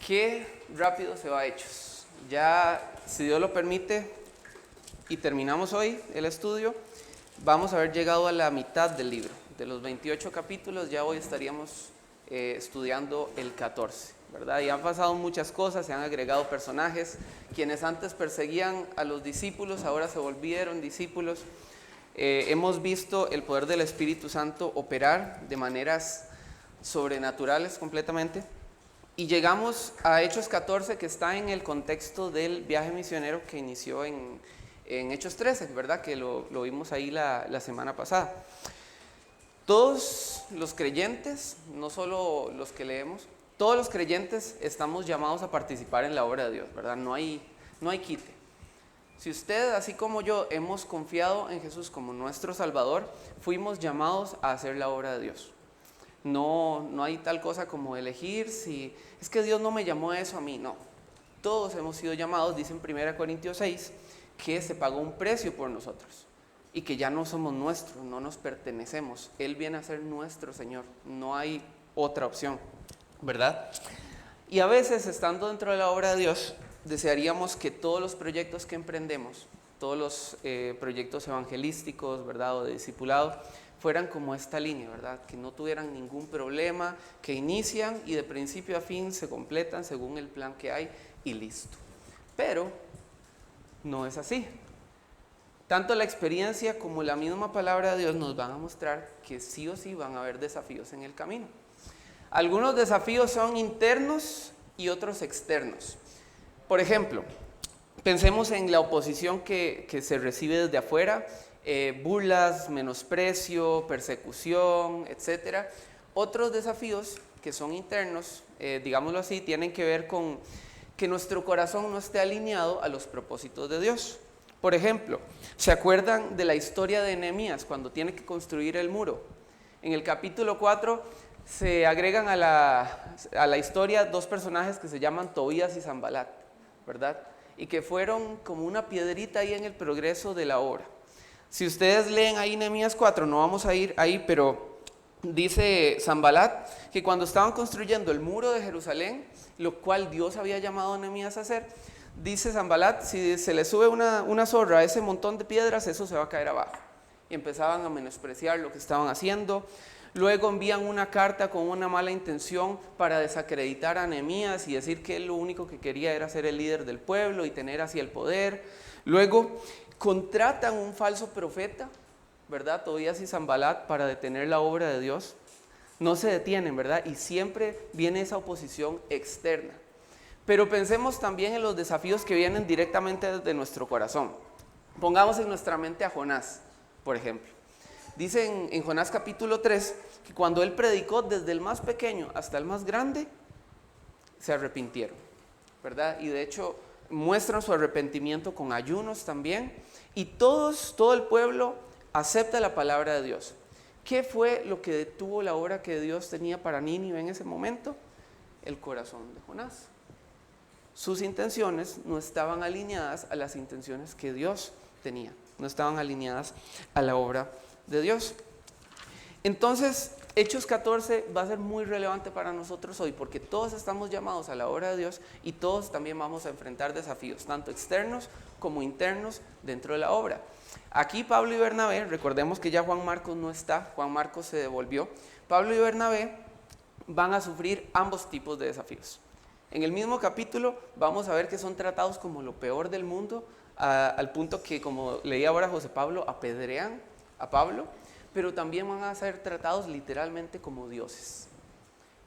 Qué rápido se va Hechos. Ya, si Dios lo permite, y terminamos hoy el estudio, vamos a haber llegado a la mitad del libro. De los 28 capítulos, ya hoy estaríamos estudiando el 14, ¿verdad? Y han pasado muchas cosas, se han agregado personajes. Quienes antes perseguían a los discípulos, ahora se volvieron discípulos. Hemos visto el poder del Espíritu Santo operar de maneras sobrenaturales completamente. Y llegamos a Hechos 14, que está en el contexto del viaje misionero que inició en Hechos 13, ¿verdad? Que lo vimos ahí la semana pasada. Todos los creyentes, no solo los que leemos, todos los creyentes estamos llamados a participar en la obra de Dios, ¿verdad? No hay quite. Si usted, así como yo, hemos confiado en Jesús como nuestro Salvador, fuimos llamados a hacer la obra de Dios. No hay tal cosa como elegir si es que Dios no me llamó a eso a mí, no. Todos hemos sido llamados, dice en 1 Corintios 6, que se pagó un precio por nosotros y que ya no somos nuestros, no nos pertenecemos. Él viene a ser nuestro Señor, no hay otra opción, ¿verdad? Y a veces, estando dentro de la obra de Dios, desearíamos que todos los proyectos que emprendemos, todos los proyectos evangelísticos, ¿verdad? O de discipulado, fueran como esta línea, ¿verdad? Que no tuvieran ningún problema, que inician y de principio a fin se completan según el plan que hay y listo. Pero no es así. Tanto la experiencia como la misma palabra de Dios nos van a mostrar que sí o sí van a haber desafíos en el camino. Algunos desafíos son internos y otros externos. Por ejemplo, pensemos en la oposición que se recibe desde afuera, burlas, menosprecio, persecución, etc. Otros desafíos que son internos, digámoslo así, tienen que ver con que nuestro corazón no esté alineado a los propósitos de Dios. Por ejemplo, ¿se acuerdan de la historia de Nehemías cuando tiene que construir el muro? En el capítulo 4 se agregan a la historia dos personajes que se llaman Tobías y Sanbalat, ¿verdad? Y que fueron como una piedrita ahí en el progreso de la obra. Si ustedes leen ahí Nehemías 4, no vamos a ir ahí, pero dice Sanbalat que cuando estaban construyendo el muro de Jerusalén, lo cual Dios había llamado a Nehemías a hacer, dice Sanbalat, si se le sube una zorra a ese montón de piedras, eso se va a caer abajo. Y empezaban a menospreciar lo que estaban haciendo. Luego envían una carta con una mala intención para desacreditar a Nehemías y decir que él lo único que quería era ser el líder del pueblo y tener así el poder. Luego contratan un falso profeta, ¿verdad? Tobías y Sanbalat, para detener la obra de Dios. No se detienen, ¿verdad? Y siempre viene esa oposición externa. Pero pensemos también en los desafíos que vienen directamente desde nuestro corazón. Pongamos en nuestra mente a Jonás, por ejemplo. Dice en Jonás capítulo 3 que cuando él predicó, desde el más pequeño hasta el más grande, se arrepintieron, ¿verdad? Y de hecho muestran su arrepentimiento con ayunos también. Y todo el pueblo acepta la palabra de Dios. ¿Qué fue lo que detuvo la obra que Dios tenía para Nínive en ese momento? El corazón de Jonás. Sus intenciones no estaban alineadas a las intenciones que Dios tenía, no estaban alineadas a la obra de Dios. Entonces, Hechos 14 va a ser muy relevante para nosotros hoy, porque todos estamos llamados a la obra de Dios y todos también vamos a enfrentar desafíos, tanto externos como internos dentro de la obra. Aquí Pablo y Bernabé, recordemos que ya Juan Marcos no está, Juan Marcos se devolvió. Pablo y Bernabé van a sufrir ambos tipos de desafíos. En el mismo capítulo vamos a ver que son tratados como lo peor del mundo, al punto que, como leía ahora José Pablo, apedrean a Pablo, pero también van a ser tratados literalmente como dioses.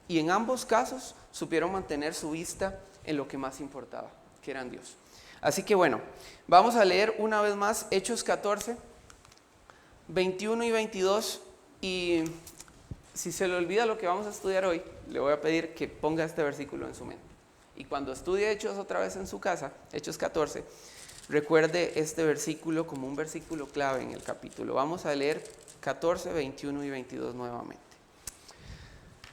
Y en ambos casos supieron mantener su vista en lo que más importaba, que eran Dios. Así que bueno, vamos a leer una vez más Hechos 14, 21 y 22, y si se le olvida lo que vamos a estudiar hoy, le voy a pedir que ponga este versículo en su mente. Y cuando estudie Hechos otra vez en su casa, Hechos 14, recuerde este versículo como un versículo clave en el capítulo. Vamos a leer 14, 21 y 22 nuevamente.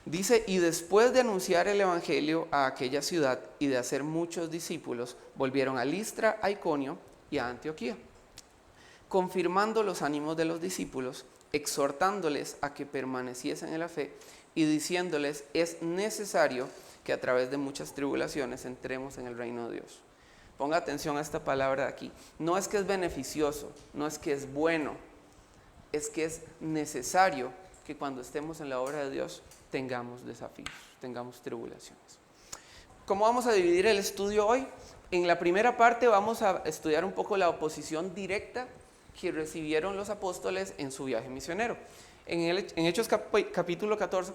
Dice, y después de anunciar el evangelio a aquella ciudad y de hacer muchos discípulos, volvieron a Listra, a Iconio y a Antioquía, confirmando los ánimos de los discípulos, exhortándoles a que permaneciesen en la fe y diciéndoles, es necesario que a través de muchas tribulaciones entremos en el reino de Dios. Ponga atención a esta palabra de aquí. No es que es beneficioso, no es que es bueno, es que es necesario que cuando estemos en la obra de Dios tengamos desafíos, tengamos tribulaciones. ¿Cómo vamos a dividir el estudio hoy? En la primera parte vamos a estudiar un poco la oposición directa que recibieron los apóstoles en su viaje misionero. En Hechos capítulo 14,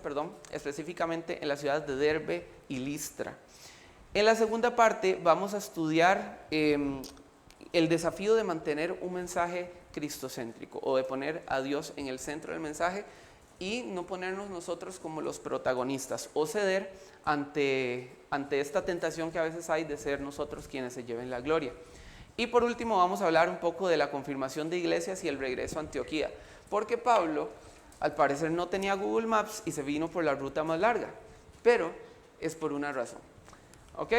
específicamente en la ciudad de Derbe y Listra. En la segunda parte vamos a estudiar el desafío de mantener un mensaje cristocéntrico o de poner a Dios en el centro del mensaje y no ponernos nosotros como los protagonistas o ceder ante esta tentación que a veces hay de ser nosotros quienes se lleven la gloria. Y por último vamos a hablar un poco de la confirmación de iglesias y el regreso a Antioquía, porque Pablo al parecer no tenía Google Maps y se vino por la ruta más larga, pero es por una razón. ¿Ok?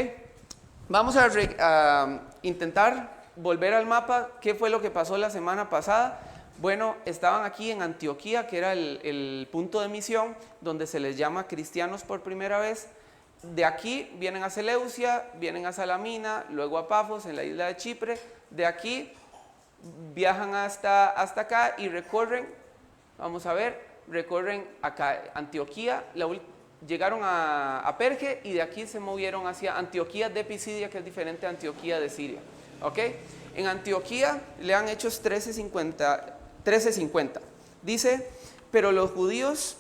Vamos a intentar volver al mapa. ¿Qué fue lo que pasó la semana pasada? Bueno, estaban aquí en Antioquía, que era el punto de misión, donde se les llama cristianos por primera vez. De aquí vienen a Seleucia, vienen a Salamina, luego a Pafos en la isla de Chipre. De aquí viajan hasta acá y recorren, vamos a ver, recorren acá Antioquía, llegaron a Perge y de aquí se movieron hacia Antioquía de Pisidia, que es diferente a Antioquía de Siria. ¿Ok? En Antioquía lean Hechos 13:50. Dice, pero los judíos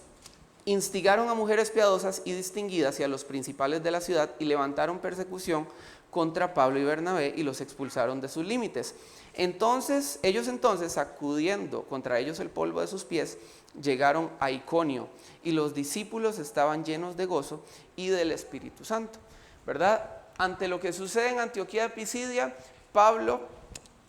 instigaron a mujeres piadosas y distinguidas y a los principales de la ciudad y levantaron persecución contra Pablo y Bernabé y los expulsaron de sus límites. Ellos sacudiendo contra ellos el polvo de sus pies, llegaron a Iconio y los discípulos estaban llenos de gozo y del Espíritu Santo, ¿verdad? Ante lo que sucede en Antioquía de Pisidia, Pablo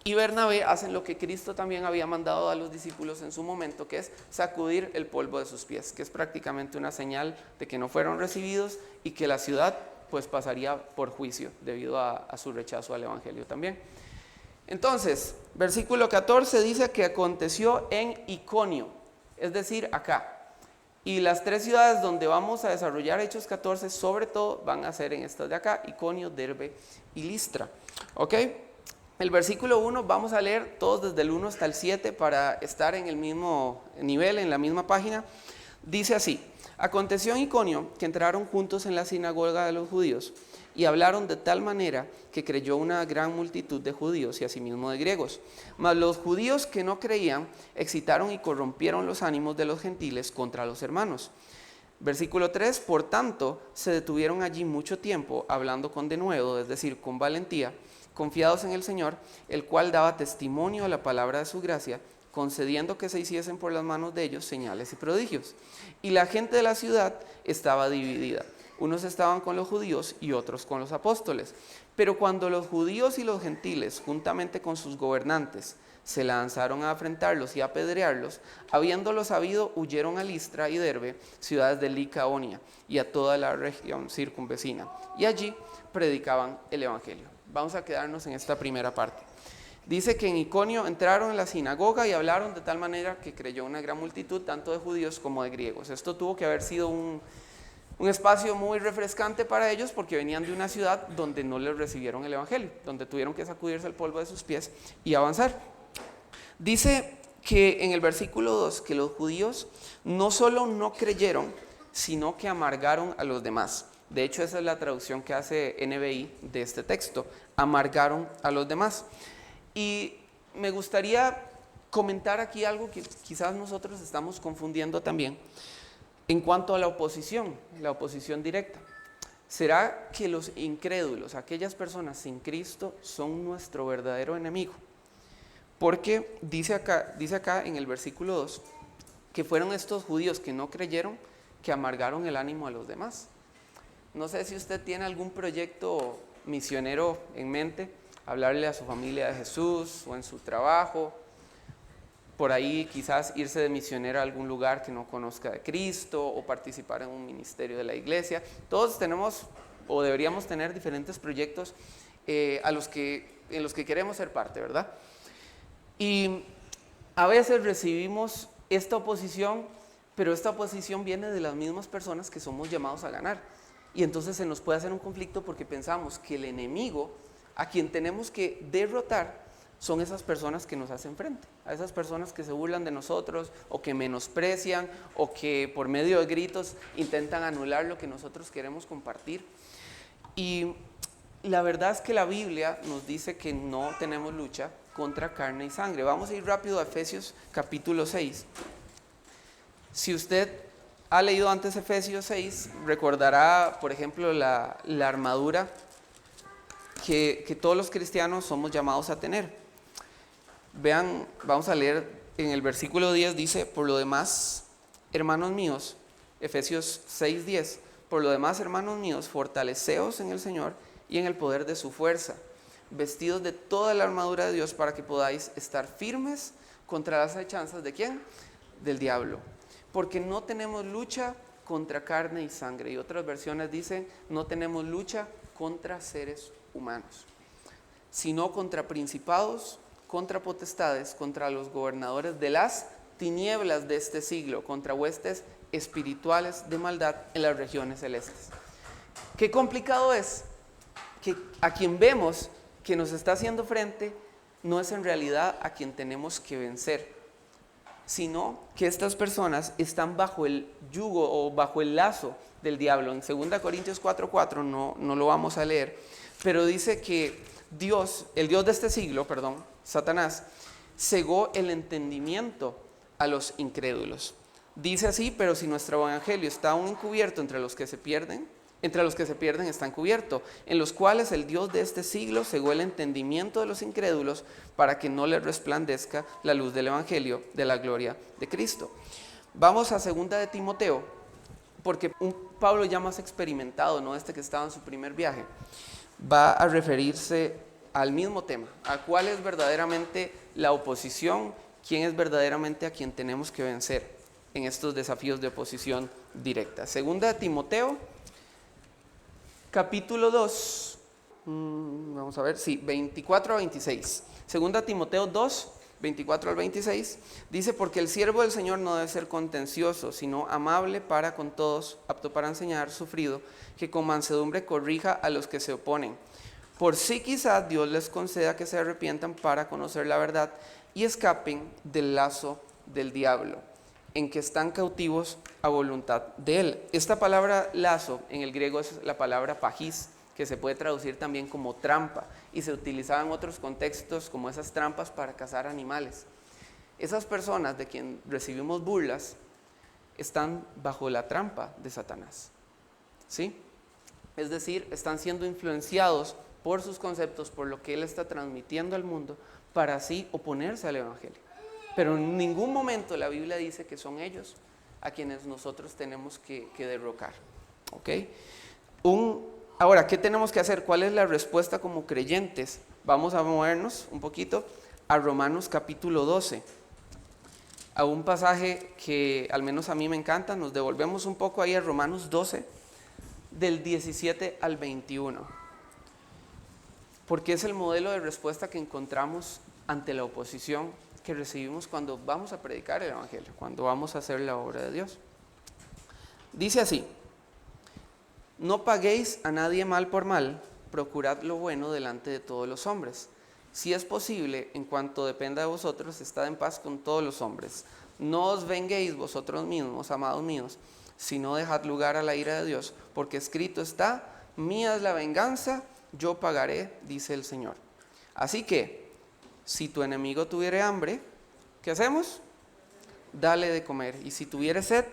y Bernabé hacen lo que Cristo también había mandado a los discípulos en su momento, que es sacudir el polvo de sus pies, que es prácticamente una señal de que no fueron recibidos y que la ciudad pues pasaría por juicio debido a su rechazo al evangelio también. Entonces, versículo 14 dice que aconteció en Iconio, es decir, acá. Y las tres ciudades donde vamos a desarrollar Hechos 14, sobre todo, van a ser en estas de acá, Iconio, Derbe y Listra. ¿Ok? El versículo 1 vamos a leer todos desde el 1 hasta el 7 para estar en el mismo nivel, en la misma página. Dice así: aconteció en Iconio que entraron juntos en la sinagoga de los judíos y hablaron de tal manera que creyó una gran multitud de judíos y asimismo de griegos. Mas los judíos que no creían excitaron y corrompieron los ánimos de los gentiles contra los hermanos. Versículo 3, por tanto se detuvieron allí mucho tiempo hablando con denuedo, es decir, con valentía, confiados en el Señor, el cual daba testimonio a la palabra de su gracia, concediendo que se hiciesen por las manos de ellos señales y prodigios. Y la gente de la ciudad estaba dividida. Unos estaban con los judíos y otros con los apóstoles. Pero cuando los judíos y los gentiles, juntamente con sus gobernantes, se lanzaron a afrentarlos y a apedrearlos, habiéndolo sabido, huyeron a Listra y Derbe, ciudades de Licaonia, y a toda la región circunvecina. Y allí predicaban el evangelio. Vamos a quedarnos en esta primera parte. Dice que en Iconio entraron en la sinagoga y hablaron de tal manera que creyó una gran multitud, tanto de judíos como de griegos. Esto tuvo que haber sido un espacio muy refrescante para ellos porque venían de una ciudad donde no les recibieron el evangelio, donde tuvieron que sacudirse el polvo de sus pies y avanzar. Dice que en el versículo 2 que los judíos no solo no creyeron, sino que amargaron a los demás. De hecho, esa es la traducción que hace NBI de este texto: amargaron a los demás. Y me gustaría comentar aquí algo que quizás nosotros estamos confundiendo también en cuanto a la oposición directa. ¿Será que los incrédulos, aquellas personas sin Cristo, son nuestro verdadero enemigo? Porque dice acá en el versículo 2 que fueron estos judíos que no creyeron que amargaron el ánimo a los demás. No sé si usted tiene algún proyecto misionero en mente, hablarle a su familia de Jesús o en su trabajo, por ahí quizás irse de misionero a algún lugar que no conozca de Cristo o participar en un ministerio de la iglesia. Todos tenemos o deberíamos tener diferentes proyectos en los que queremos ser parte, ¿verdad? Y a veces recibimos esta oposición, pero esta oposición viene de las mismas personas que somos llamados a ganar. Y entonces se nos puede hacer un conflicto porque pensamos que el enemigo a quien tenemos que derrotar son esas personas que nos hacen frente, a esas personas que se burlan de nosotros o que menosprecian o que por medio de gritos intentan anular lo que nosotros queremos compartir. Y la verdad es que la Biblia nos dice que no tenemos lucha contra carne y sangre. Vamos a ir rápido a Efesios capítulo 6. Si usted ha leído antes Efesios 6, recordará, por ejemplo, la armadura que todos los cristianos somos llamados a tener. Vean, vamos a leer en el versículo 10, dice: por lo demás, hermanos míos, Efesios 6:10, por lo demás, hermanos míos, fortaleceos en el Señor y en el poder de su fuerza, vestidos de toda la armadura de Dios para que podáis estar firmes contra las acechanzas ¿de quién? Del diablo. Porque no tenemos lucha contra carne y sangre. Y otras versiones dicen: no tenemos lucha contra seres humanos, sino contra principados, contra potestades, contra los gobernadores de las tinieblas de este siglo, contra huestes espirituales de maldad en las regiones celestes. Qué complicado es que a quien vemos que nos está haciendo frente no es en realidad a quien tenemos que vencer, sino que estas personas están bajo el yugo o bajo el lazo del diablo. En 2 Corintios 4:4 no lo vamos a leer, pero dice que Dios, el Dios de este siglo, Satanás, cegó el entendimiento a los incrédulos. Dice así: pero si nuestro evangelio está aún encubierto entre los que se pierden está encubierto, en los cuales el Dios de este siglo cegó el entendimiento de los incrédulos para que no les resplandezca la luz del evangelio de la gloria de Cristo. Vamos a 2 de Timoteo, porque un Pablo ya más experimentado, no este que estaba en su primer viaje, va a referirse al mismo tema, a cuál es verdaderamente la oposición, quién es verdaderamente a quien tenemos que vencer en estos desafíos de oposición directa. 2 de Timoteo, capítulo 2, vamos a ver, 24 a 26. 2 Timoteo 2, 24 al 26, dice: porque el siervo del Señor no debe ser contencioso, sino amable para con todos, apto para enseñar, sufrido, que con mansedumbre corrija a los que se oponen. Por si quizás Dios les conceda que se arrepientan para conocer la verdad y escapen del lazo del diablo, en que están cautivos a voluntad de él. Esta palabra lazo en el griego es la palabra pagis, que se puede traducir también como trampa, y se utilizaba en otros contextos como esas trampas para cazar animales. Esas personas de quien recibimos burlas están bajo la trampa de Satanás, ¿sí? Es decir, están siendo influenciados por sus conceptos, por lo que él está transmitiendo al mundo, para así oponerse al evangelio. Pero en ningún momento la Biblia dice que son ellos a quienes nosotros tenemos que derrocar. ¿Okay? Ahora, ¿qué tenemos que hacer? ¿Cuál es la respuesta como creyentes? Vamos a movernos un poquito a Romanos capítulo 12, a un pasaje que al menos a mí me encanta. Nos devolvemos un poco ahí a Romanos 12, del 17 al 21, porque es el modelo de respuesta que encontramos ante la oposición que recibimos cuando vamos a predicar el evangelio, cuando vamos a hacer la obra de Dios. Dice así: no paguéis a nadie mal por mal, procurad lo bueno delante de todos los hombres. Si es posible, en cuanto dependa de vosotros, estad en paz con todos los hombres. No os venguéis vosotros mismos, amados míos, sino dejad lugar a la ira de Dios, porque escrito está: mía es la venganza, yo pagaré, dice el Señor. Así que, si tu enemigo tuviere hambre, ¿qué hacemos? Dale de comer. Y si tuviere sed,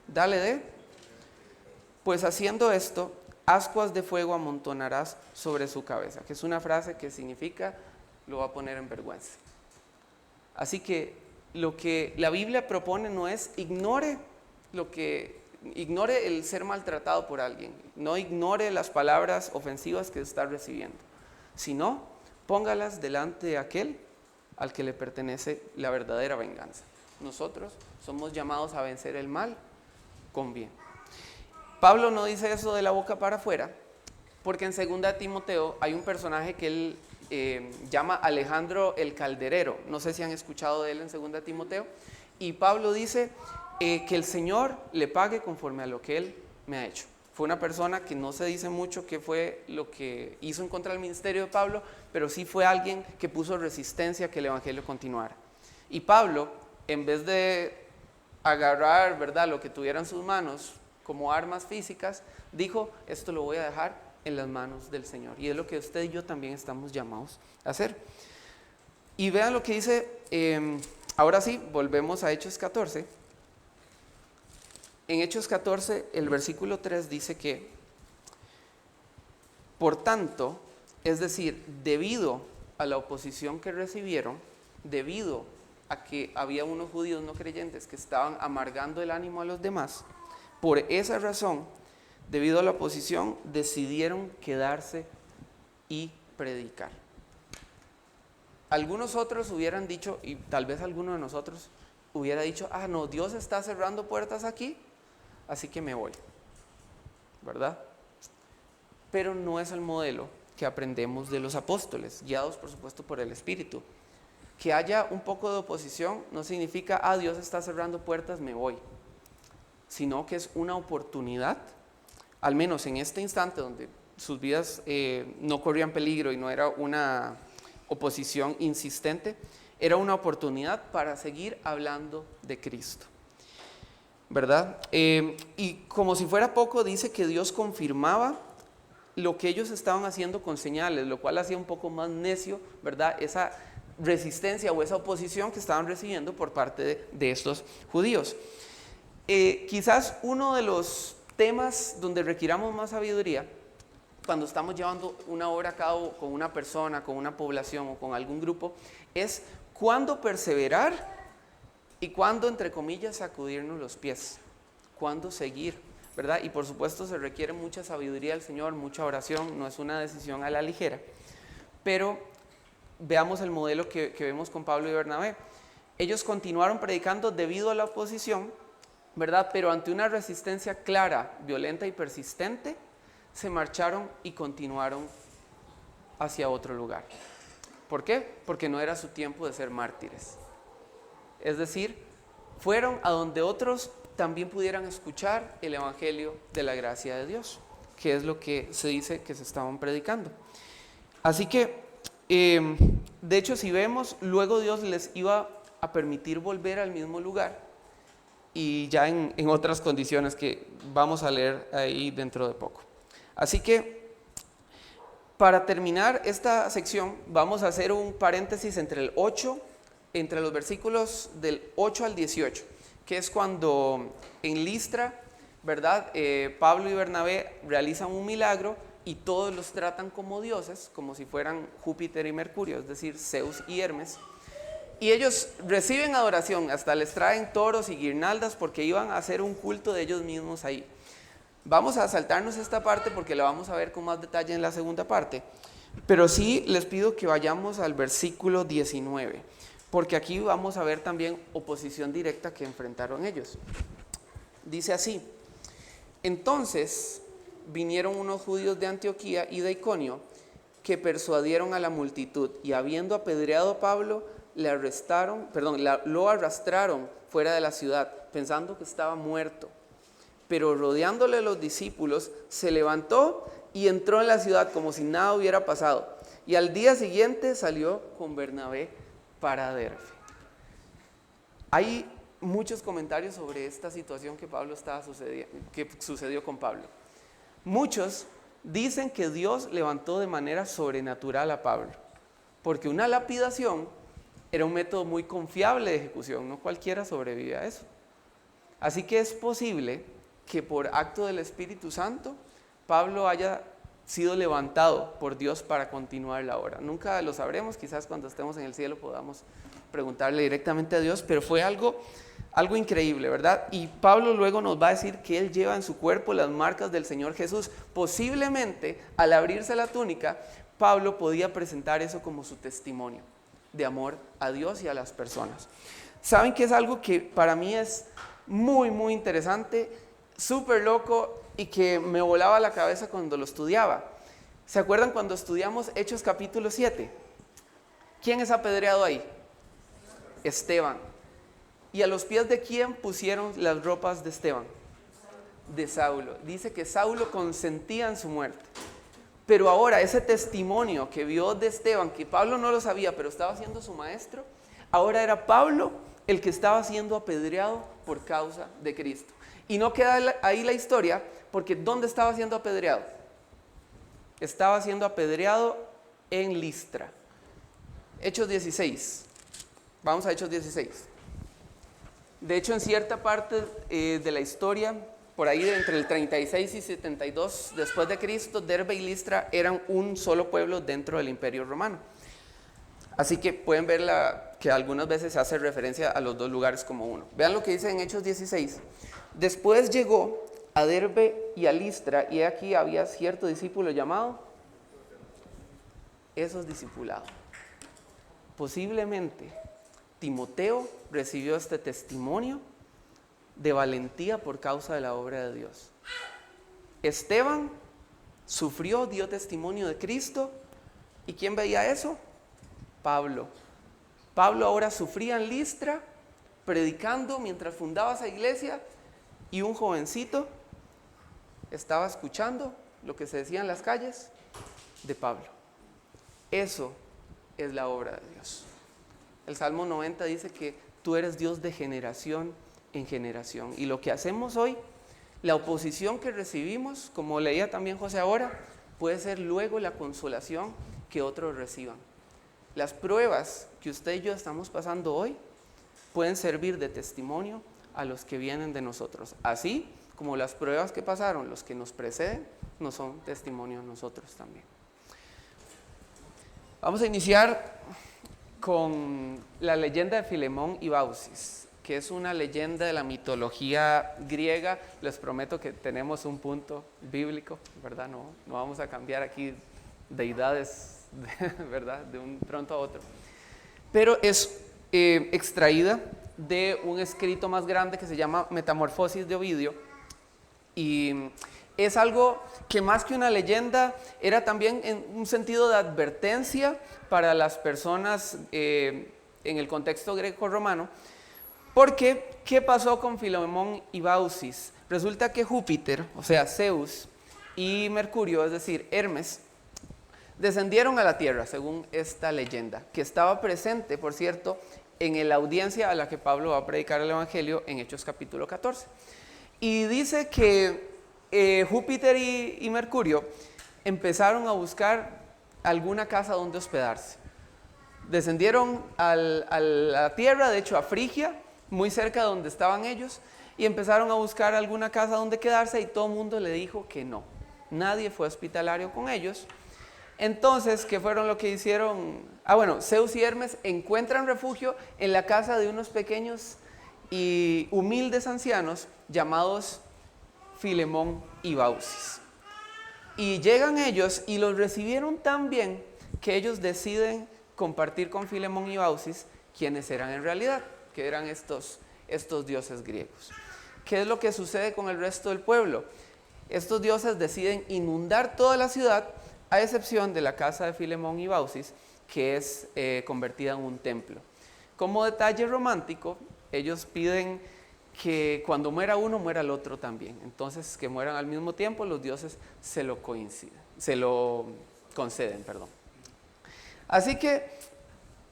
dale de. Pues haciendo esto, ascuas de fuego amontonarás sobre su cabeza, que es una frase que significa: lo va a poner en vergüenza. Así que lo que la Biblia propone no es ignore el ser maltratado por alguien, no ignore las palabras ofensivas que está recibiendo, sino póngalas delante de aquel al que le pertenece la verdadera venganza. Nosotros somos llamados a vencer el mal con bien. Pablo no dice eso de la boca para afuera, porque en 2 Timoteo hay un personaje que él llama Alejandro el Calderero. No sé si han escuchado de él en 2 Timoteo. Y Pablo dice que el Señor le pague conforme a lo que él me ha hecho. Fue una persona que no se dice mucho qué fue lo que hizo en contra del ministerio de Pablo, pero sí fue alguien que puso resistencia a que el evangelio continuara. Y Pablo, en vez de agarrar, ¿verdad?, lo que tuviera en sus manos como armas físicas, dijo, esto lo voy a dejar en las manos del Señor. Y es lo que usted y yo también estamos llamados a hacer. Y vean lo que dice, ahora sí, volvemos a Hechos 14. En Hechos 14, el versículo 3 dice que, por tanto, es decir, debido a la oposición que recibieron, debido a que había unos judíos no creyentes que estaban amargando el ánimo a los demás, por esa razón, debido a la oposición, decidieron quedarse y predicar. Algunos otros hubieran dicho, y tal vez alguno de nosotros hubiera dicho, no, Dios está cerrando puertas aquí, así que me voy, ¿verdad? Pero no es el modelo que aprendemos de los apóstoles, guiados por supuesto por el Espíritu. Que haya un poco de oposición no significa, Dios está cerrando puertas, me voy, sino que es una oportunidad, al menos en este instante donde sus vidas no corrían peligro y no era una oposición insistente, era una oportunidad para seguir hablando de Cristo, ¿verdad? Y como si fuera poco, dice que Dios confirmaba lo que ellos estaban haciendo con señales, lo cual hacía un poco más necio, ¿verdad?, esa resistencia o esa oposición que estaban recibiendo por parte de estos judíos. Quizás uno de los temas donde requiramos más sabiduría, cuando estamos llevando una obra a cabo con una persona, con una población o con algún grupo, es cuándo perseverar y cuándo, entre comillas, sacudirnos los pies, cuándo seguir, ¿verdad? Y por supuesto se requiere mucha sabiduría del Señor, mucha oración, no es una decisión a la ligera, pero veamos el modelo que vemos con Pablo y Bernabé. Ellos continuaron predicando debido a la oposición, ¿verdad? Pero ante una resistencia clara, violenta y persistente, se marcharon y continuaron hacia otro lugar. ¿Por qué? Porque no era su tiempo de ser mártires. Es decir, fueron a donde otros también pudieran escuchar el evangelio de la gracia de Dios, que es lo que se dice que se estaban predicando. Así que, de hecho, si vemos, luego Dios les iba a permitir volver al mismo lugar y ya en otras condiciones que vamos a leer ahí dentro de poco. Así que, para terminar esta sección, vamos a hacer un paréntesis entre los versículos del 8 al 18, que es cuando en Listra, ¿verdad?, Pablo y Bernabé realizan un milagro y todos los tratan como dioses, como si fueran Júpiter y Mercurio, es decir, Zeus y Hermes. Y ellos reciben adoración, hasta les traen toros y guirnaldas porque iban a hacer un culto de ellos mismos ahí. Vamos a saltarnos esta parte porque la vamos a ver con más detalle en la segunda parte, pero sí les pido que vayamos al versículo 19, porque aquí vamos a ver también oposición directa que enfrentaron ellos. Dice así: entonces vinieron unos judíos de Antioquía y de Iconio que persuadieron a la multitud y habiendo apedreado a Pablo, lo arrastraron fuera de la ciudad, pensando que estaba muerto. Pero rodeándole los discípulos, se levantó y entró en la ciudad como si nada hubiera pasado. Y al día siguiente salió con Bernabé para Derbe. Hay muchos comentarios sobre esta situación que sucedió con Pablo. Muchos dicen que Dios levantó de manera sobrenatural a Pablo, porque una lapidación era un método muy confiable de ejecución, no cualquiera sobrevive a eso. Así que es posible que por acto del Espíritu Santo, Pablo haya sido levantado por Dios para continuar la obra. Nunca lo sabremos, quizás cuando estemos en el cielo podamos preguntarle directamente a Dios, pero fue algo increíble, ¿verdad? Y Pablo luego nos va a decir que él lleva en su cuerpo las marcas del Señor Jesús. Posiblemente, al abrirse la túnica, Pablo podía presentar eso como su testimonio de amor a Dios y a las personas. ¿Saben qué es algo que para mí es muy, muy interesante, súper loco y que me volaba la cabeza cuando lo estudiaba? ¿Se acuerdan cuando estudiamos Hechos capítulo 7? ¿Quién es apedreado ahí? Esteban. ¿Y a los pies de quién pusieron las ropas de Esteban? de Saulo. Dice que Saulo consentía en su muerte. Pero ahora ese testimonio que vio de Esteban, que Pablo no lo sabía, pero estaba siendo su maestro, ahora era Pablo el que estaba siendo apedreado por causa de Cristo. Y no queda ahí la historia, porque ¿dónde estaba siendo apedreado? Estaba siendo apedreado en Listra. Hechos 16. Vamos a Hechos 16. De hecho, en cierta parte de la historia, por ahí entre el 36 y 72 después de Cristo, Derbe y Listra eran un solo pueblo dentro del Imperio Romano. Así que pueden ver que algunas veces se hace referencia a los dos lugares como uno. Vean lo que dice en Hechos 16. Después llegó a Derbe y a Listra, y aquí había cierto discípulo llamado esos discipulados. Posiblemente Timoteo recibió este testimonio de valentía por causa de la obra de Dios. Esteban sufrió, dio testimonio de Cristo. ¿Y quién veía eso? Pablo. Pablo ahora sufría en Listra, predicando mientras fundaba esa iglesia, y un jovencito estaba escuchando lo que se decía en las calles de Pablo. Eso es la obra de Dios. El Salmo 90 dice que tú eres Dios de generación en generación. Y lo que hacemos hoy, la oposición que recibimos, como leía también José ahora, puede ser luego la consolación que otros reciban. Las pruebas que usted y yo estamos pasando hoy pueden servir de testimonio a los que vienen de nosotros. Así como las pruebas que pasaron los que nos preceden, nos son testimonio a nosotros también. Vamos a iniciar con la leyenda de Filemón y Baucis, que es una leyenda de la mitología griega. Les prometo que tenemos un punto bíblico, ¿verdad? No vamos a cambiar aquí deidades, ¿verdad? De un pronto a otro. Pero es extraída de un escrito más grande que se llama Metamorfosis de Ovidio, y es algo que más que una leyenda era también en un sentido de advertencia para las personas en el contexto greco-romano. Porque, ¿qué pasó con Filemón y Baucis? Resulta que Júpiter, o sea Zeus, y Mercurio, es decir, Hermes, descendieron a la tierra, según esta leyenda, que estaba presente, por cierto, en la audiencia a la que Pablo va a predicar el Evangelio en Hechos capítulo 14. Y dice que Júpiter y Mercurio empezaron a buscar alguna casa donde hospedarse. Descendieron a la tierra, de hecho a Frigia, muy cerca de donde estaban ellos, y empezaron a buscar alguna casa donde quedarse, y todo el mundo le dijo que no. Nadie fue hospitalario con ellos. Entonces, ¿qué fueron lo que hicieron? Zeus y Hermes encuentran refugio en la casa de unos pequeños y humildes ancianos llamados Filemón y Baucis. Y llegan ellos y los recibieron tan bien que ellos deciden compartir con Filemón y Baucis quiénes eran en realidad, que eran estos dioses griegos. ¿Qué es lo que sucede con el resto del pueblo? Estos dioses deciden inundar toda la ciudad, a excepción de la casa de Filemón y Baucis, que es convertida en un templo. Como detalle romántico, ellos piden que cuando muera uno, muera el otro también. Entonces, que mueran al mismo tiempo, los dioses se lo conceden. Así que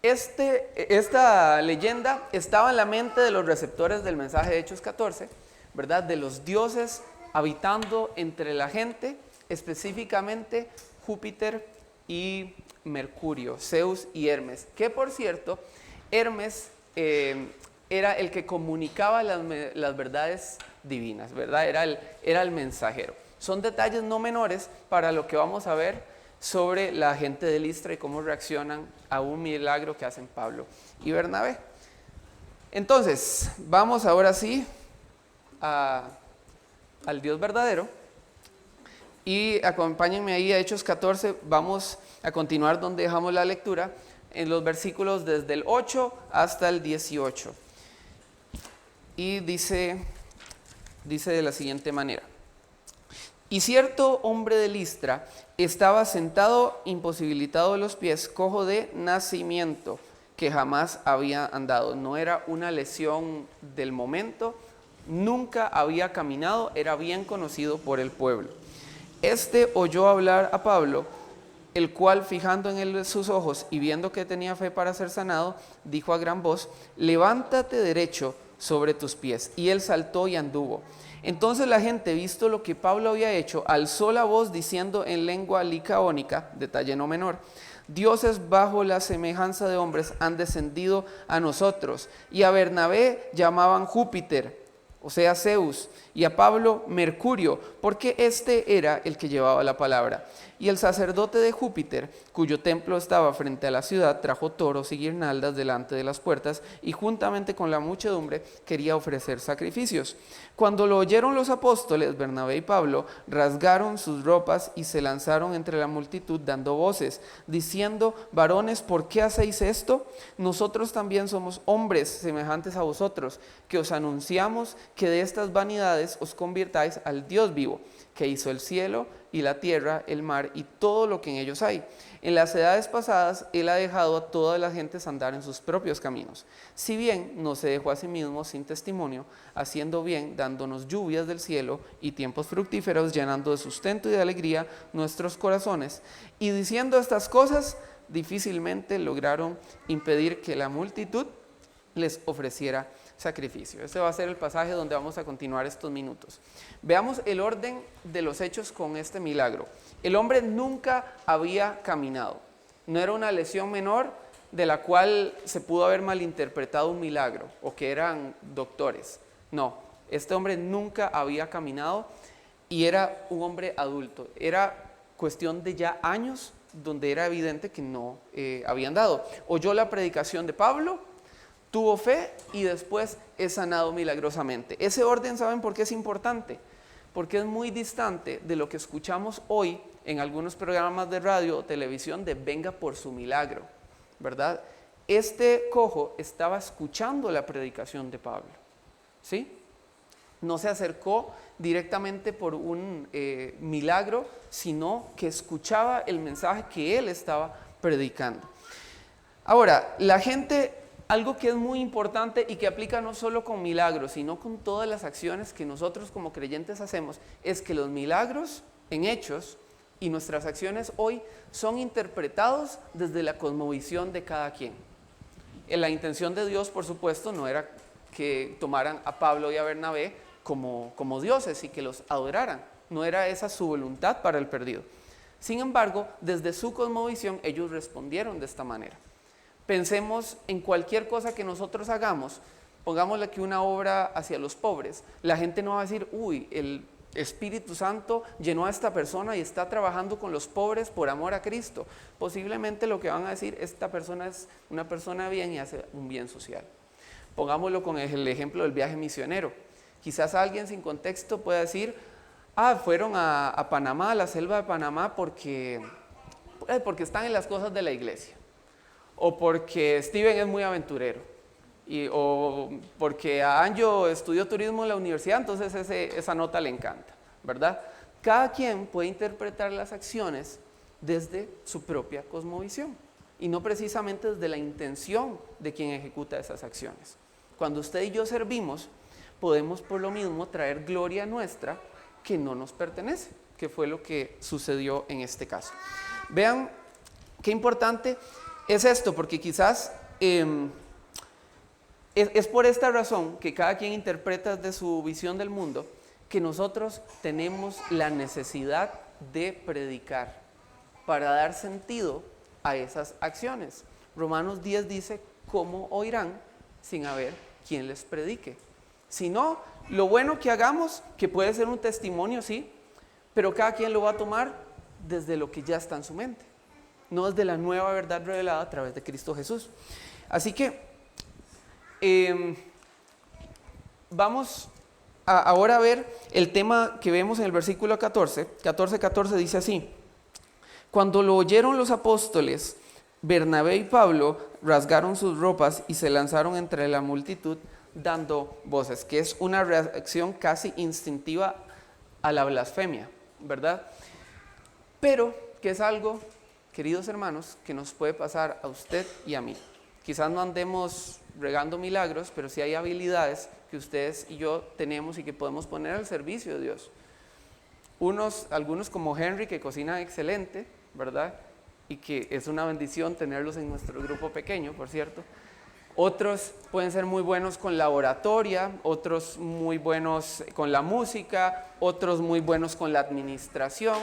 esta leyenda estaba en la mente de los receptores del mensaje de Hechos 14, ¿verdad? De los dioses habitando entre la gente, específicamente Júpiter y Mercurio, Zeus y Hermes, que por cierto, Hermes era el que comunicaba las verdades divinas, ¿verdad? Era el mensajero. Son detalles no menores para lo que vamos a ver sobre la gente de Listra y cómo reaccionan a un milagro que hacen Pablo y Bernabé. Entonces, vamos ahora sí al Dios verdadero. Y acompáñenme ahí a Hechos 14, vamos a continuar donde dejamos la lectura, en los versículos desde el 8 hasta el 18. Y dice de la siguiente manera: y cierto hombre de Listra estaba sentado imposibilitado de los pies, cojo de nacimiento, que jamás había andado. No era una lesión del momento, nunca había caminado, era bien conocido por el pueblo. Este oyó hablar a Pablo, el cual, fijando en él sus ojos y viendo que tenía fe para ser sanado, dijo a gran voz: levántate derecho sobre tus pies. Y él saltó y anduvo. Entonces la gente, visto lo que Pablo había hecho, alzó la voz diciendo en lengua licaónica, detalle no menor: dioses bajo la semejanza de hombres han descendido a nosotros. Y a Bernabé llamaban Júpiter, o sea Zeus, y a Pablo Mercurio, porque este era el que llevaba la palabra. Y el sacerdote de Júpiter, cuyo templo estaba frente a la ciudad, trajo toros y guirnaldas delante de las puertas, y juntamente con la muchedumbre quería ofrecer sacrificios. Cuando lo oyeron los apóstoles, Bernabé y Pablo rasgaron sus ropas y se lanzaron entre la multitud dando voces, diciendo: varones, ¿por qué hacéis esto? Nosotros también somos hombres semejantes a vosotros, que os anunciamos que de estas vanidades os convirtáis al Dios vivo, que hizo el cielo y la tierra, el mar y todo lo que en ellos hay. En las edades pasadas, él ha dejado a todas las gentes andar en sus propios caminos. Si bien no se dejó a sí mismo sin testimonio, haciendo bien, dándonos lluvias del cielo y tiempos fructíferos, llenando de sustento y de alegría nuestros corazones. Y diciendo estas cosas, difícilmente lograron impedir que la multitud les ofreciera sacrificio. Este va a ser el pasaje donde vamos a continuar estos minutos. Veamos el orden de los hechos con este milagro. El hombre nunca había caminado. No era una lesión menor de la cual se pudo haber malinterpretado un milagro o que eran doctores. No, este hombre nunca había caminado y era un hombre adulto. Era cuestión de ya años donde era evidente que no habían dado. Oyó la predicación de Pablo, tuvo fe y después es sanado milagrosamente. Ese orden, ¿saben por qué es importante? Porque es muy distante de lo que escuchamos hoy en algunos programas de radio o televisión de venga por su milagro, ¿verdad? Este cojo estaba escuchando la predicación de Pablo, ¿sí? No se acercó directamente por un milagro, sino que escuchaba el mensaje que él estaba predicando. Ahora, la gente, algo que es muy importante y que aplica no solo con milagros, sino con todas las acciones que nosotros como creyentes hacemos, es que los milagros en hechos y nuestras acciones hoy son interpretados desde la cosmovisión de cada quien. La intención de Dios, por supuesto, no era que tomaran a Pablo y a Bernabé como dioses y que los adoraran. No era esa su voluntad para el perdido. Sin embargo, desde su cosmovisión, ellos respondieron de esta manera. Pensemos en cualquier cosa que nosotros hagamos, pongámosle aquí una obra hacia los pobres. La gente no va a decir: uy, el Espíritu Santo llenó a esta persona y está trabajando con los pobres por amor a Cristo. Posiblemente lo que van a decir: esta persona es una persona bien y hace un bien social. Pongámoslo con el ejemplo del viaje misionero. Quizás alguien sin contexto pueda decir: fueron a Panamá, a la selva de Panamá, porque están en las cosas de la iglesia. O porque Steven es muy aventurero, o porque a Anjo estudió turismo en la universidad, entonces esa nota le encanta, ¿verdad? Cada quien puede interpretar las acciones desde su propia cosmovisión y no precisamente desde la intención de quien ejecuta esas acciones. Cuando usted y yo servimos, podemos por lo mismo traer gloria nuestra que no nos pertenece, que fue lo que sucedió en este caso. Vean qué importante es esto, porque quizás es por esta razón que cada quien interpreta desde su visión del mundo que nosotros tenemos la necesidad de predicar para dar sentido a esas acciones. Romanos 10 dice: ¿cómo oirán sin haber quien les predique? Si no, lo bueno que hagamos, que puede ser un testimonio, sí, pero cada quien lo va a tomar desde lo que ya está en su mente, no desde la nueva verdad revelada a través de Cristo Jesús. Así que vamos ahora a ver el tema que vemos en el versículo 14 dice así: cuando lo oyeron los apóstoles, Bernabé y Pablo rasgaron sus ropas y se lanzaron entre la multitud dando voces, que es una reacción casi instintiva a la blasfemia, ¿verdad? Pero que es algo, queridos hermanos, que nos puede pasar a usted y a mí. Quizás no andemos regando milagros, pero sí hay habilidades que ustedes y yo tenemos y que podemos poner al servicio de Dios. Algunos como Henry, que cocina excelente, ¿verdad? Y que es una bendición tenerlos en nuestro grupo pequeño, por cierto. Otros pueden ser muy buenos con la oratoria, otros muy buenos con la música, otros muy buenos con la administración.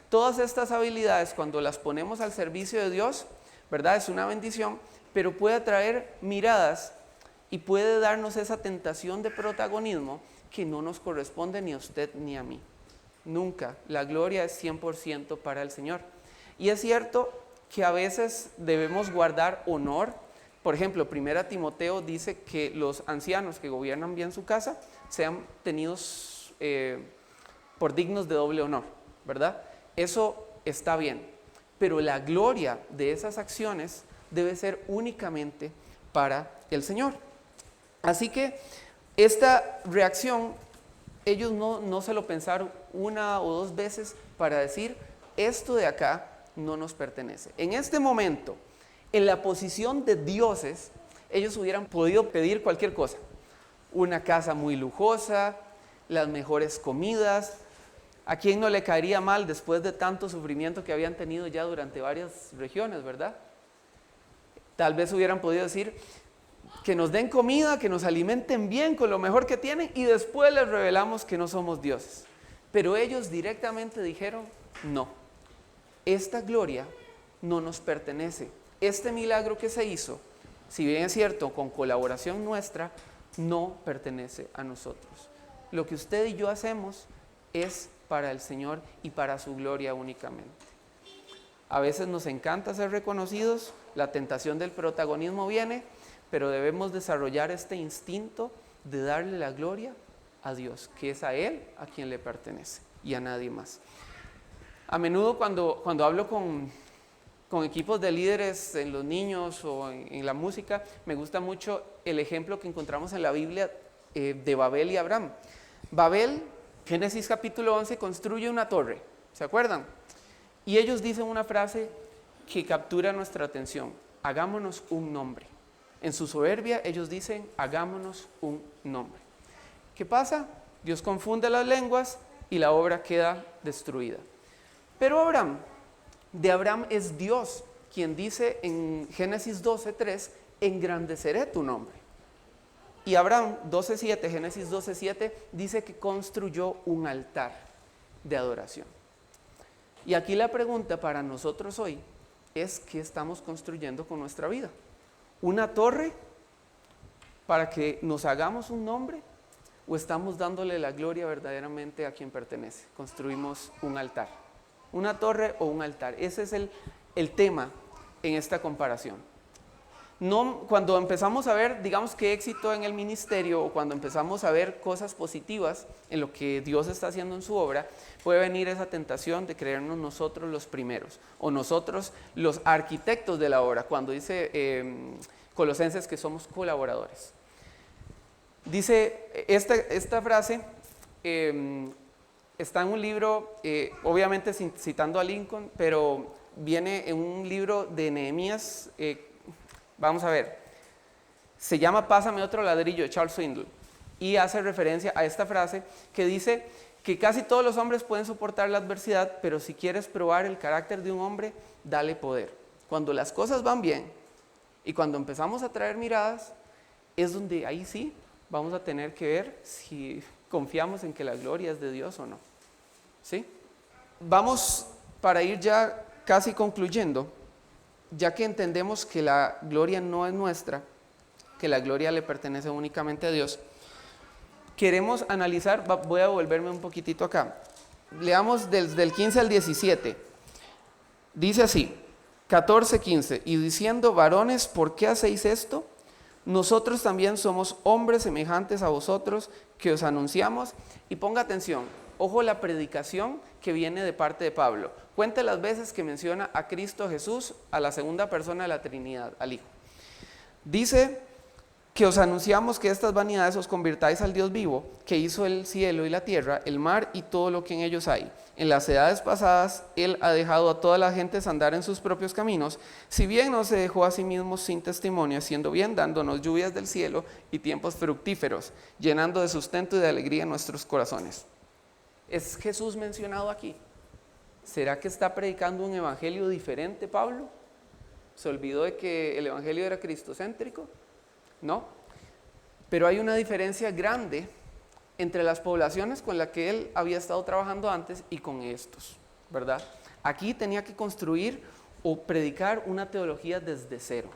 Todas estas habilidades, cuando las ponemos al servicio de Dios, ¿verdad? Es una bendición, pero puede atraer miradas y puede darnos esa tentación de protagonismo que no nos corresponde ni a usted ni a mí. Nunca. La gloria es 100% para el Señor. Y es cierto que a veces debemos guardar honor. Por ejemplo, 1 Timoteo dice que los ancianos que gobiernan bien su casa sean tenidos por dignos de doble honor, ¿verdad? Eso está bien, pero la gloria de esas acciones debe ser únicamente para el Señor. Así que esta reacción, ellos no se lo pensaron una o dos veces para decir, esto de acá no nos pertenece. En este momento, en la posición de dioses, ellos hubieran podido pedir cualquier cosa. Una casa muy lujosa, las mejores comidas. ¿A quién no le caería mal después de tanto sufrimiento que habían tenido ya durante varias regiones, verdad? Tal vez hubieran podido decir que nos den comida, que nos alimenten bien con lo mejor que tienen y después les revelamos que no somos dioses. Pero ellos directamente dijeron, no, esta gloria no nos pertenece. Este milagro que se hizo, si bien es cierto, con colaboración nuestra, no pertenece a nosotros. Lo que usted y yo hacemos es para el Señor y para su gloria únicamente. A veces nos encanta ser reconocidos, la tentación del protagonismo viene, pero debemos desarrollar este instinto de darle la gloria a Dios, que es a Él a quien le pertenece y a nadie más. A menudo cuando hablo con equipos de líderes en los niños o en la música, me gusta mucho el ejemplo que encontramos en la Biblia de Babel y Abraham. Babel, Génesis capítulo 11, construye una torre, ¿se acuerdan? Y ellos dicen una frase que captura nuestra atención, hagámonos un nombre. En su soberbia ellos dicen, hagámonos un nombre. ¿Qué pasa? Dios confunde las lenguas y la obra queda destruida. Pero Abraham, de Abraham es Dios quien dice en Génesis 12:3, engrandeceré tu nombre. Y Abraham, 12:7, Génesis 12:7, dice que construyó un altar de adoración. Y aquí la pregunta para nosotros hoy es, ¿qué estamos construyendo con nuestra vida? ¿Una torre para que nos hagamos un nombre? ¿O estamos dándole la gloria verdaderamente a quien pertenece? Construimos un altar. ¿Una torre o un altar? Ese es el tema en esta comparación. No, cuando empezamos a ver, digamos, qué éxito en el ministerio o cuando empezamos a ver cosas positivas en lo que Dios está haciendo en su obra, puede venir esa tentación de creernos nosotros los primeros o nosotros los arquitectos de la obra, cuando dice Colosenses que somos colaboradores. Dice esta frase, está en un libro, obviamente citando a Lincoln, pero viene en un libro de Nehemías. Vamos a ver, se llama Pásame otro ladrillo, de Charles Swindoll, y hace referencia a esta frase que dice que casi todos los hombres pueden soportar la adversidad, pero si quieres probar el carácter de un hombre, dale poder. Cuando las cosas van bien y cuando empezamos a traer miradas, es donde ahí sí vamos a tener que ver si confiamos en que la gloria es de Dios o no. ¿Sí? Vamos, para ir ya casi concluyendo, ya que entendemos que la gloria no es nuestra, que la gloria le pertenece únicamente a Dios, queremos analizar, voy a volverme un poquitito acá. Leamos desde el 15 al 17. Dice así, 14:15, y diciendo, varones, ¿por qué hacéis esto? Nosotros también somos hombres semejantes a vosotros que os anunciamos. Y ponga atención, ojo la predicación que viene de parte de Pablo. Cuente las veces que menciona a Cristo Jesús, a la segunda persona de la Trinidad, al Hijo. Dice, que os anunciamos que estas vanidades os convirtáis al Dios vivo, que hizo el cielo y la tierra, el mar y todo lo que en ellos hay. En las edades pasadas, Él ha dejado a todas las gentes andar en sus propios caminos, si bien no se dejó a sí mismo sin testimonio, haciendo bien, dándonos lluvias del cielo y tiempos fructíferos, llenando de sustento y de alegría nuestros corazones. ¿Es Jesús mencionado aquí? ¿Será que está predicando un evangelio diferente, Pablo? ¿Se olvidó de que el evangelio era cristocéntrico? No, pero hay una diferencia grande entre las poblaciones con las que él había estado trabajando antes y con estos, ¿verdad? Aquí tenía que construir o predicar una teología desde cero.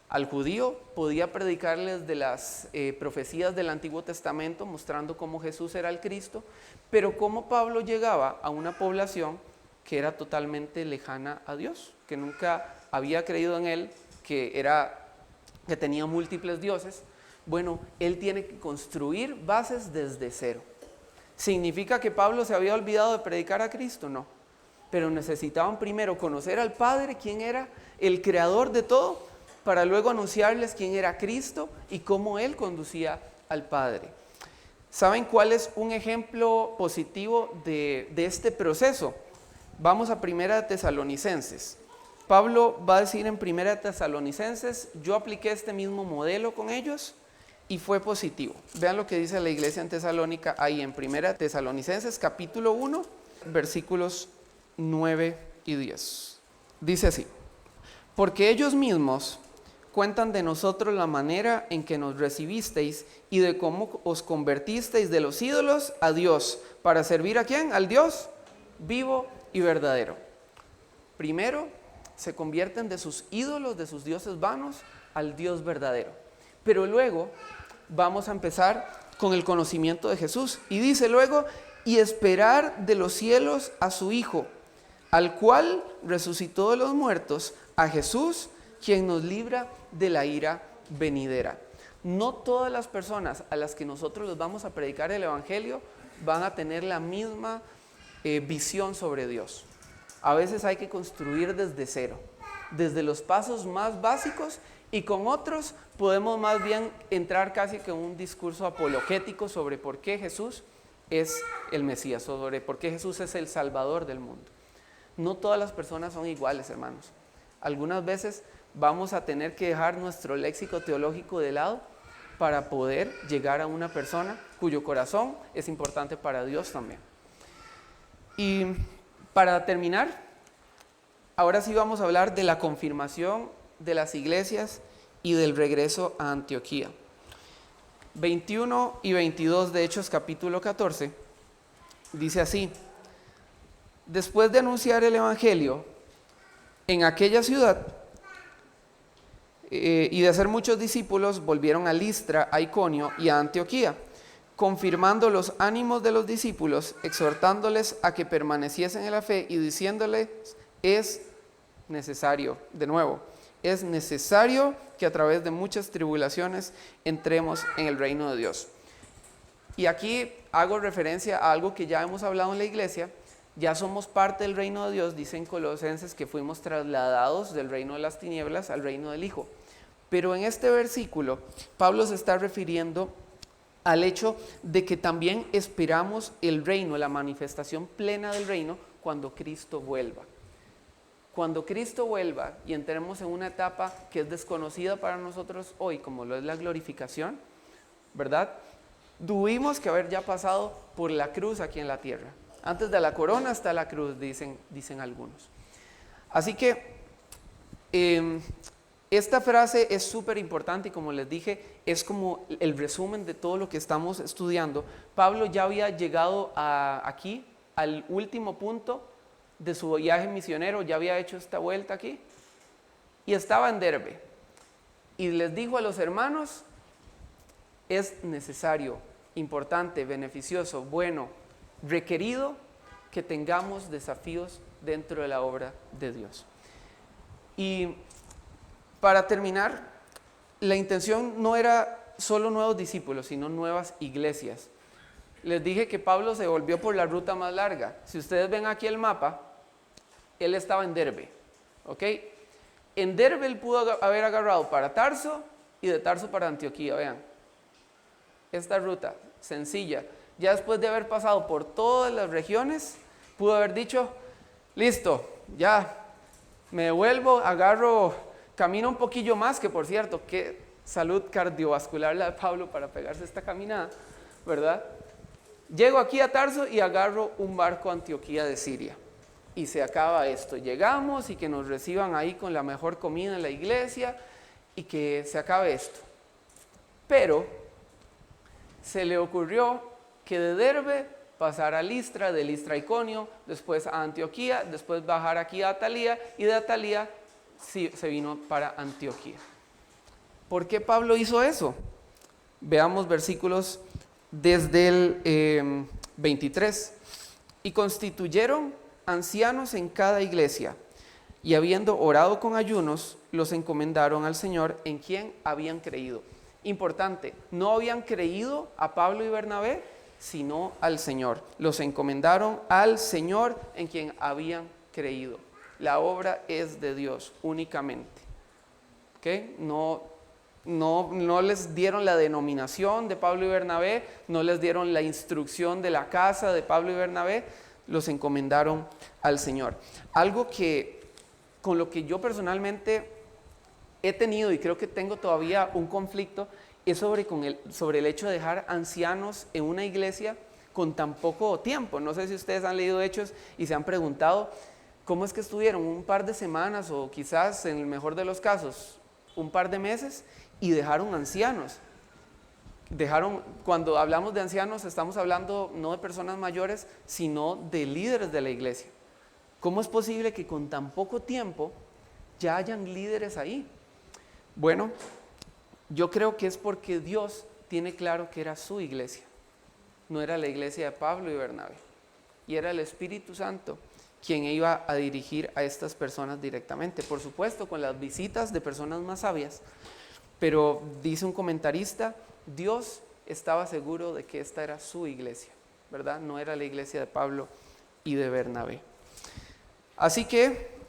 Al judío podía predicarles de las profecías del Antiguo Testamento, mostrando cómo Jesús era el Cristo, pero cómo Pablo llegaba a una población que era totalmente lejana a Dios, que nunca había creído en él, que tenía múltiples dioses. Bueno, él tiene que construir bases desde cero. ¿Significa que Pablo se había olvidado de predicar a Cristo? No. Pero necesitaban primero conocer al Padre, quién era el creador de todo, para luego anunciarles quién era Cristo y cómo Él conducía al Padre. ¿Saben cuál es un ejemplo positivo de este proceso? Vamos a 1 Tesalonicenses. Pablo va a decir en 1 Tesalonicenses, yo apliqué este mismo modelo con ellos y fue positivo. Vean lo que dice la iglesia en Tesalónica ahí en 1 Tesalonicenses capítulo 1, versículos 9 y 10. Dice así: porque ellos mismos cuentan de nosotros la manera en que nos recibisteis y de cómo os convertisteis de los ídolos a Dios, para servir ¿a quién? Al Dios vivo y verdadero. Primero, se convierten de sus ídolos, de sus dioses vanos, al Dios verdadero. Pero luego vamos a empezar con el conocimiento de Jesús. Y dice luego, y esperar de los cielos a su Hijo, al cual resucitó de los muertos, a Jesús, quien nos libra de la ira venidera. No todas las personas a las que nosotros les vamos a predicar el evangelio van a tener la misma visión sobre Dios. A veces hay que construir desde cero, desde los pasos más básicos, y con otros podemos más bien entrar casi que en un discurso apologético sobre por qué Jesús es el Mesías, sobre por qué Jesús es el Salvador del mundo. No todas las personas son iguales, hermanos. Algunas veces vamos a tener que dejar nuestro léxico teológico de lado para poder llegar a una persona cuyo corazón es importante para Dios también. Y para terminar, ahora sí vamos a hablar de la confirmación de las iglesias y del regreso a Antioquía. 21 y 22 de Hechos capítulo 14 dice así: después de anunciar el evangelio en aquella ciudad y de hacer muchos discípulos, volvieron a Listra, a Iconio y a Antioquía, confirmando los ánimos de los discípulos, exhortándoles a que permaneciesen en la fe y diciéndoles, es necesario que a través de muchas tribulaciones entremos en el reino de Dios. Y aquí hago referencia a algo que ya hemos hablado en la iglesia. Ya somos parte del reino de Dios, dicen Colosenses, que fuimos trasladados del reino de las tinieblas al reino del Hijo. Pero en este versículo, Pablo se está refiriendo al hecho de que también esperamos el reino, la manifestación plena del reino, cuando Cristo vuelva. Cuando Cristo vuelva y entremos en una etapa que es desconocida para nosotros hoy, como lo es la glorificación, ¿verdad? Tuvimos que haber ya pasado por la cruz aquí en la tierra. Antes de la corona está la cruz, dicen algunos. Así que esta frase es súper importante y, como les dije, es como el resumen de todo lo que estamos estudiando. Pablo ya había llegado aquí al último punto de su viaje misionero, ya había hecho esta vuelta aquí y estaba en Derbe. Y les dijo a los hermanos, es necesario, importante, beneficioso, bueno, requerido que tengamos desafíos dentro de la obra de Dios. Y para terminar, la intención no era solo nuevos discípulos, sino nuevas iglesias. Les dije que Pablo se volvió por la ruta más larga. Si ustedes ven aquí el mapa, él estaba en Derbe, ¿ok? En Derbe él pudo haber agarrado para Tarso y de Tarso para Antioquía, vean. Esta ruta sencilla, ya después de haber pasado por todas las regiones, pudo haber dicho, listo, ya me devuelvo, agarro, camino un poquillo más, que por cierto, qué salud cardiovascular la de Pablo para pegarse esta caminada, ¿verdad? Llego aquí a Tarso y agarro un barco a Antioquía de Siria. Y se acaba esto. Llegamos y que nos reciban ahí con la mejor comida en la iglesia y que se acabe esto. Pero se le ocurrió que de Derbe pasar a Listra, de Listra a Iconio, después a Antioquía, después bajar aquí a Atalía y de Atalía sí, se vino para Antioquía. ¿Por qué Pablo hizo eso? Veamos versículos desde el 23. Y constituyeron ancianos en cada iglesia, y habiendo orado con ayunos, los encomendaron al Señor en quien habían creído. Importante, no habían creído a Pablo y Bernabé, sino al Señor. Los encomendaron al Señor en quien habían creído. La obra es de Dios únicamente. ¿Okay? No les dieron la denominación de Pablo y Bernabé, no les dieron la instrucción de la casa de Pablo y Bernabé, los encomendaron al Señor. Algo que con lo que yo personalmente he tenido y creo que tengo todavía un conflicto es sobre el hecho de dejar ancianos en una iglesia con tan poco tiempo. No sé si ustedes han leído Hechos y se han preguntado cómo es que estuvieron un par de semanas o quizás en el mejor de los casos un par de meses y dejaron ancianos. Cuando hablamos de ancianos estamos hablando no de personas mayores, sino de líderes de la iglesia. ¿Cómo es posible que con tan poco tiempo ya hayan líderes ahí? Bueno, yo creo que es porque Dios tiene claro que era su iglesia, no era la iglesia de Pablo y Bernabé, y era el Espíritu Santo quien iba a dirigir a estas personas directamente, por supuesto con las visitas de personas más sabias, pero dice un comentarista, Dios estaba seguro de que esta era su iglesia, ¿verdad? No era la iglesia de Pablo y de Bernabé. Así que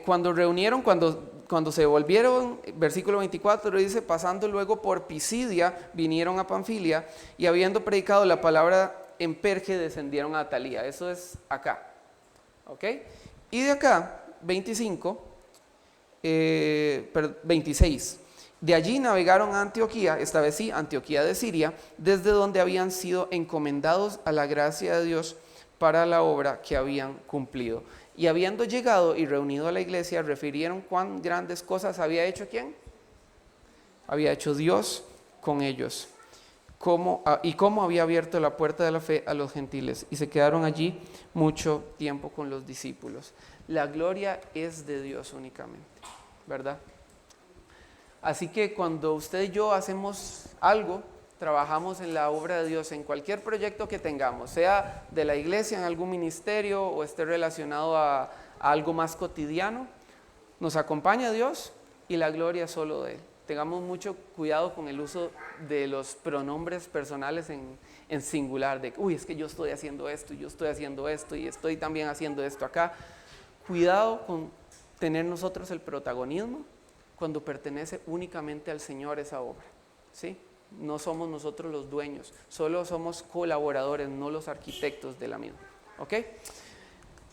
cuando se volvieron, versículo 24 dice, pasando luego por Pisidia, vinieron a Panfilia y habiendo predicado la palabra en Perge, descendieron a Atalía. Eso es acá, ¿ok? Y de acá, 26, de allí navegaron a Antioquía, esta vez sí, Antioquía de Siria, desde donde habían sido encomendados a la gracia de Dios para la obra que habían cumplido. Y habiendo llegado y reunido a la iglesia, refirieron cuán grandes cosas había hecho ¿quién? Había hecho Dios con ellos. Y cómo había abierto la puerta de la fe a los gentiles. Y se quedaron allí mucho tiempo con los discípulos. La gloria es de Dios únicamente, ¿verdad? Así que cuando usted y yo hacemos algo, trabajamos en la obra de Dios, en cualquier proyecto que tengamos, sea de la iglesia, en algún ministerio o esté relacionado a algo más cotidiano, nos acompaña Dios y la gloria es solo de Él. Tengamos mucho cuidado con el uso de los pronombres personales en singular, de uy, es que yo estoy haciendo esto, y yo estoy haciendo esto, y estoy también haciendo esto acá. Cuidado con tener nosotros el protagonismo cuando pertenece únicamente al Señor esa obra, ¿sí? No somos nosotros los dueños, solo somos colaboradores, no los arquitectos de la misma. ¿Ok?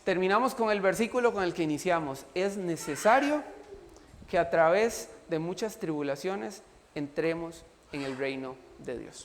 Terminamos con el versículo con el que iniciamos. Es necesario que a través de muchas tribulaciones entremos en el reino de Dios.